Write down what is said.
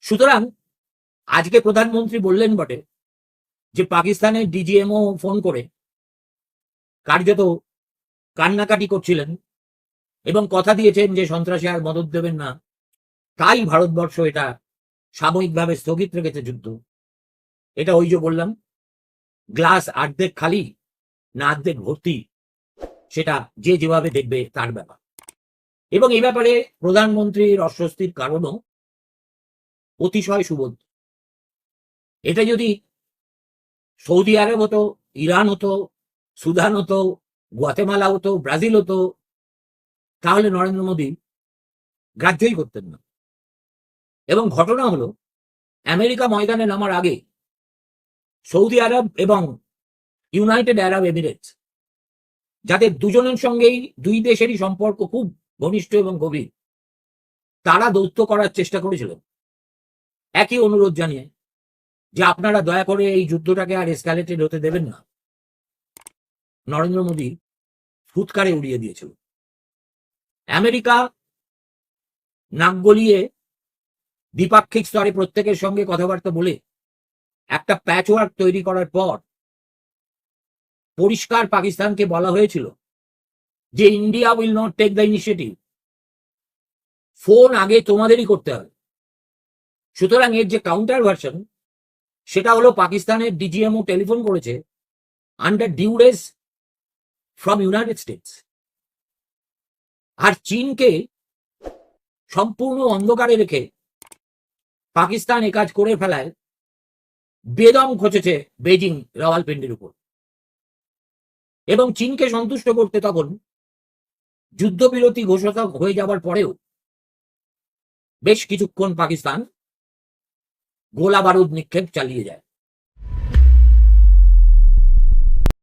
সুতরাং আজকে প্রধানমন্ত্রী বললেন বটে যে পাকিস্তানের ডিজিএমও ফোন করে কার্যত কান্নাকাটি করছিলেন এবং কথা দিয়েছেন যে সন্ত্রাসী আর মদত দেবেন না, তাই ভারতবর্ষ এটা সাময়িকভাবে স্থগিত রেখেছে যুদ্ধ। এটা ওই যে বললাম, গ্লাস অর্ধেক খালি না অর্ধেক ভর্তি, সেটা যে যেভাবে দেখবে তার ব্যাপার। এবং এই ব্যাপারে প্রধানমন্ত্রীর অস্বস্তির কারণও অতিশয় সুবোধ। এটা যদি সৌদি আরব হতো, ইরান হতো, সুদান হতো, গুয়াতেমালা হতো, ব্রাজিল হতো, তাহলে নরেন্দ্র মোদী গ্রাহ্যই করতেন না। এবং ঘটনা হলো, আমেরিকা ময়দানে নামার আগে সৌদি আরব এবং ইউনাইটেড আরব এমিরেটস, যাদের দুজনের সঙ্গেই দুই দেশেরই সম্পর্ক খুব ঘনিষ্ঠ এবং গভীর, তারা দৌত্য করার চেষ্টা করেছিল একই অনুরোধ জানিয়ে যে আপনারা দয়া করে এই যুদ্ধটাকে আর এসকালেটেড হতে দেবেন না। নরেন্দ্র মোদী ফুৎকারে উড়িয়ে দিয়েছিল। আমেরিকা নাক গলিয়ে দ্বিপাক্ষিক স্তরে প্রত্যেকের সঙ্গে কথাবার্তা বলে একটা প্যাচওয়ার্ক তৈরি করার পর পরিষ্কার পাকিস্তানকে বলা হয়েছিল যে India will not take the initiative, phone আগে তোমাদেরই করতে হবে। সুতরাং এর যে কাউন্টার ভার্সন, সেটা হলো পাকিস্তানের ডিজিএমও টেলিফোন করেছে আন্ডার ডিউরেস ফ্রম ইউনাইটেড স্টেটস। আর চীনকে সম্পূর্ণ অন্ধকারে রেখে পাকিস্তান এ কাজ করে ফেলায় বেদম খচেছে বেজিং রাওয়ালপিন্ডির উপর। এবং চীনকে সন্তুষ্ট করতে তখন যুদ্ধবিরতি ঘোষণা হয়ে যাবার পরেও বেশ কিছুক্ষণ পাকিস্তান গোলা বারুদ নিক্ষেপ চালিয়ে যায়।